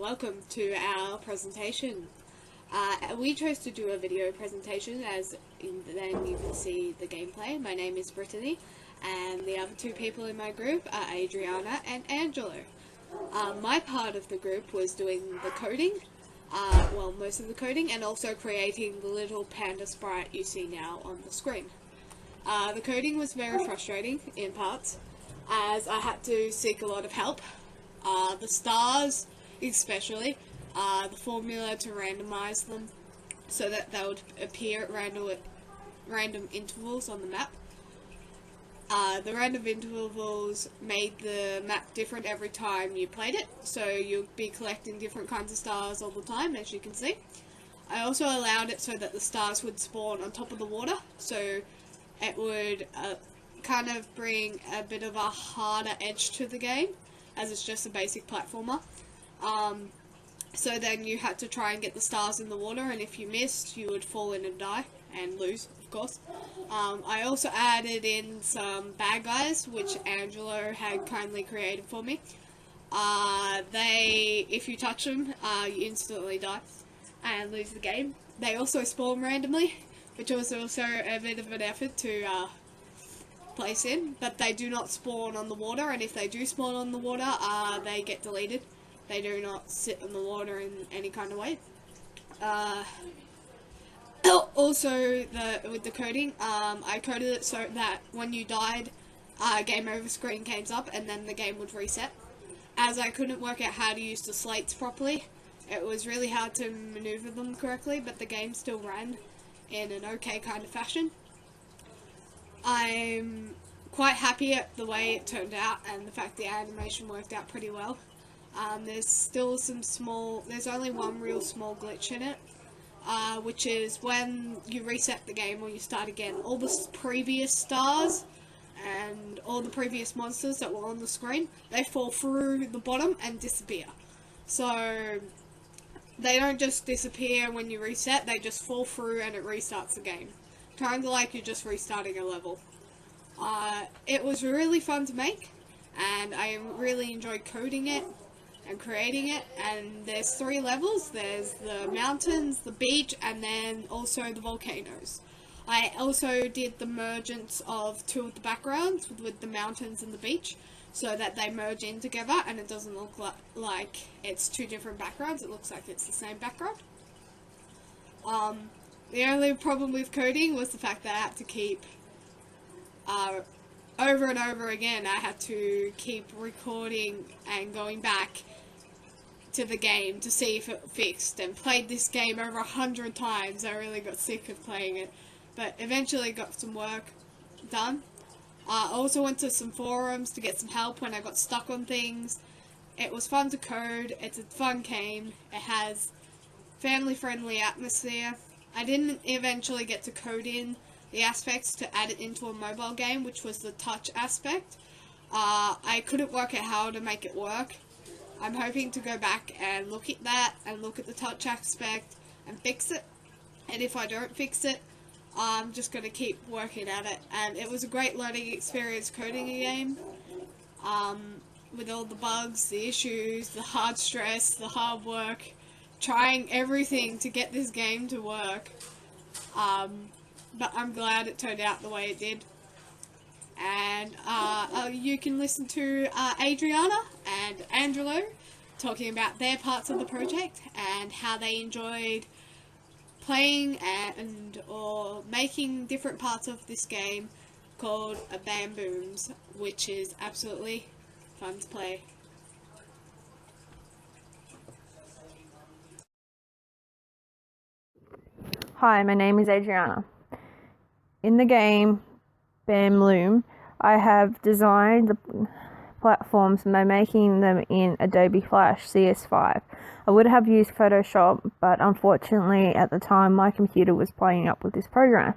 welcome to our presentation. We chose to do a video presentation as then you can see the gameplay. My name is Brittany and the other two people in my group are Adriana and Angelo. My part of the group was doing the coding, most of the coding, and also creating the little panda sprite you see now on the screen. The coding was very frustrating in parts as I had to seek a lot of help. The stars especially, the formula to randomize them so that they would appear at random intervals on the map. The random intervals made the map different every time you played it, so you'd be collecting different kinds of stars all the time, as you can see. I also allowed it so that the stars would spawn on top of the water, so it would kind of bring a bit of a harder edge to the game, as it's just a basic platformer. So then you had to try and get the stars in the water, and if you missed, you would fall in and die, and lose, of course. I also added in some bad guys, which Angelo had kindly created for me. If you touch them, you instantly die and lose the game. They also spawn randomly, which was also a bit of an effort to place in, but they do not spawn on the water, and if they do spawn on the water, they get deleted. They do not sit in the water in any kind of way. Also, with the coding, I coded it so that when you died, game over screen came up and then the game would reset. As I couldn't work out how to use the slates properly, it was really hard to maneuver them correctly, but the game still ran in an okay kind of fashion. I'm quite happy at the way it turned out and the fact the animation worked out pretty well. There's still there's only one real small glitch in it, which is when you reset the game or you start again, all the previous stars and all the previous monsters that were on the screen, they fall through the bottom and disappear. So they don't just disappear when you reset, they just fall through and it restarts the game. Kind of like you're just restarting a level. It was really fun to make, and I really enjoyed coding it and creating it. And there's 3 levels. There's the mountains, the beach, and then also the volcanoes. I also did the mergence of 2 of the backgrounds with the mountains and the beach, so that they merge in together and it doesn't look like it's 2 different backgrounds. It looks like it's the same background. The only problem with coding was the fact that I had to keep over and over again, I had to keep recording and going back to the game to see if it fixed, and played this game over 100 times. I really got sick of playing it, but eventually got some work done. I also went to some forums to get some help when I got stuck on things. It was fun to code, it's a fun game, it has family-friendly atmosphere. I didn't eventually get to code in the aspects to add it into a mobile game, which was the touch aspect. I couldn't work out how to make it work. I'm hoping to go back and look at that and look at the touch aspect and fix it. And if I don't fix it, I'm just going to keep working at it. And it was a great learning experience coding a game. With all the bugs, the issues, the hard stress, the hard work, trying everything to get this game to work. But I'm glad it turned out the way it did. And you can listen to Adriana and Angelo talking about their parts of the project and how they enjoyed playing or making different parts of this game called Bambooms, which is absolutely fun to play. Hi, my name is Adriana. In the game Bambloom, I have designed the platforms by making them in Adobe Flash CS5. I would have used Photoshop, but unfortunately at the time my computer was playing up with this program.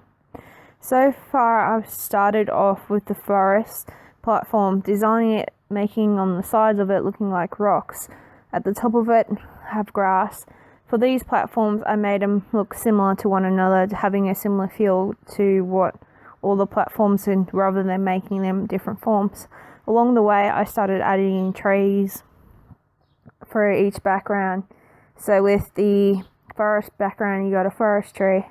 So far I've started off with the forest platform, designing it, making on the sides of it looking like rocks. At the top of it have grass. For these platforms, I made them look similar to one another, having a similar feel to what all the platforms in, rather than making them different forms. Along the way, I started adding in trees, for each background. So with the forest background, you got a forest tree.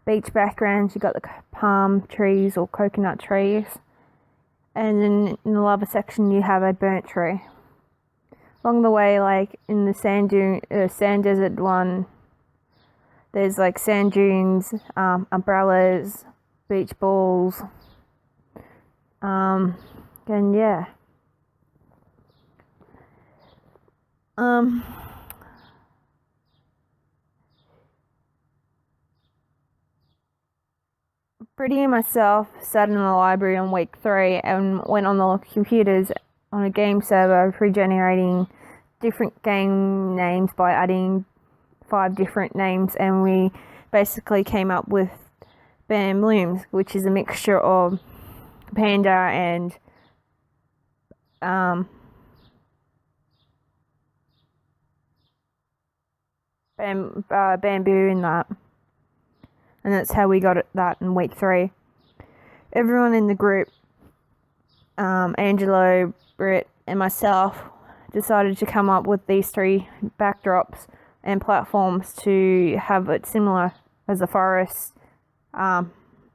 Beach backgrounds, you got the palm trees or coconut trees. And then in the lava section, you have a burnt tree. Along the way, like in the sand desert one, there's like sand dunes, umbrellas, beach balls, and yeah. Brittany and myself sat in the library on week 3 and went on the computers on a game server regenerating different game names by adding 5 different names, and we basically came up with Bam Looms, which is a mixture of panda and bamboo and that. And that's how we got that in week 3. Everyone in the group, Angelo, Britt, and myself, decided to come up with these 3 backdrops and platforms to have it similar as a forest,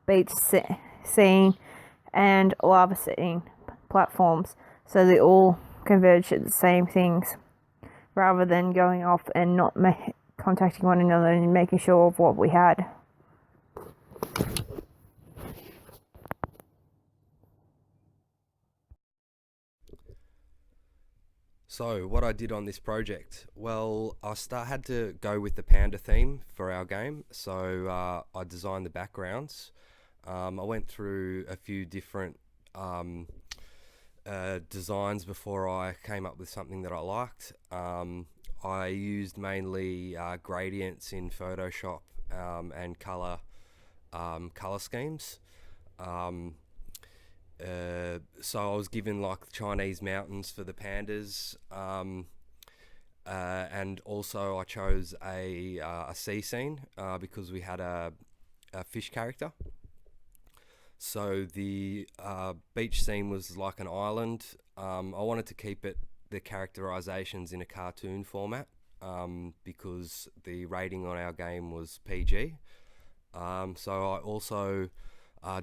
beach scene, and lava scene platforms, so they all converge at the same things, rather than going off and not contacting one another and making sure of what we had. So what I did on this project, well, I had to go with the panda theme for our game, so I designed the backgrounds. I went through a few different designs before I came up with something that I liked. I used mainly gradients in Photoshop and color schemes. So I was given like Chinese mountains for the pandas, and also I chose a sea scene because we had a fish character. So the beach scene was like an island. I wanted to keep the characterizations in a cartoon format because the rating on our game was PG. So I also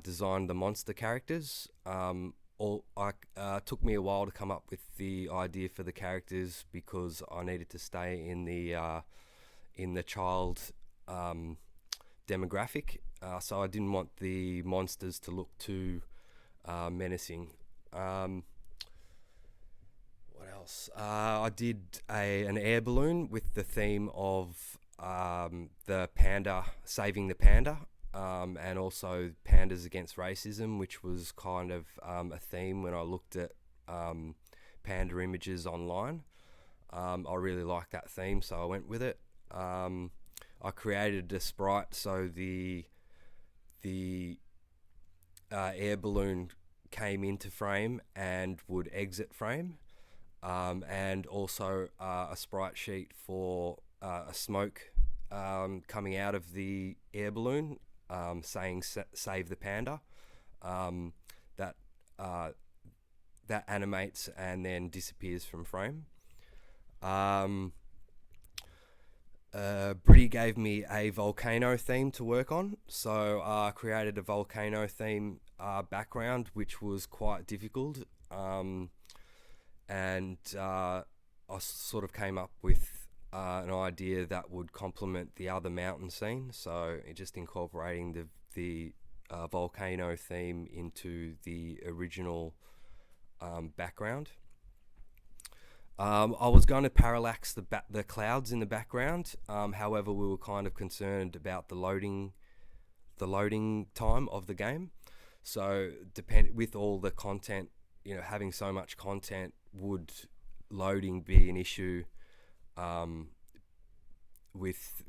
designed the monster characters. Took me a while to come up with the idea for the characters because I needed to stay in the child demographic. So I didn't want the monsters to look too menacing. What else? I did an air balloon with the theme of the panda, saving the panda. And also pandas against racism, which was kind of a theme when I looked at panda images online. I really liked that theme, so I went with it. I created a sprite so the air balloon came into frame and would exit frame, and also a sprite sheet for a smoke coming out of the air balloon, saying save the panda, that animates and then disappears from frame. Britty gave me a volcano theme to work on, so I created a volcano theme background, which was quite difficult, and I sort of came up with an idea that would complement the other mountain scene, so just incorporating the volcano theme into the original background. I was going to parallax the clouds in the background, however we were kind of concerned about the loading time of the game. So with all the content, having so much content, would loading be an issue with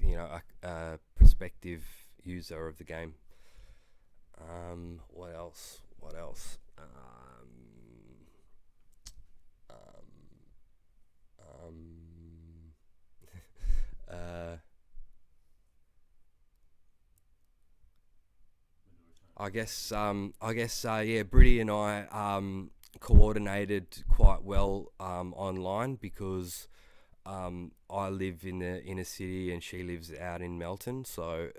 a prospective user of the game. What else? Yeah, Britty and I coordinated quite well online because I live in the inner city and she lives out in Melton, so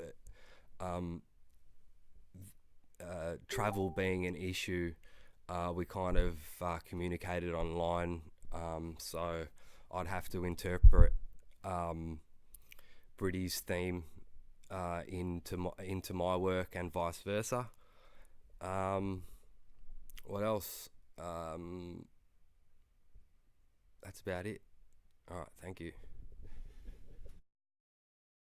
um, travel being an issue, we kind of communicated online. So I'd have to interpret Britty's theme into my work and vice versa. What else? That's about it. All right, thank you.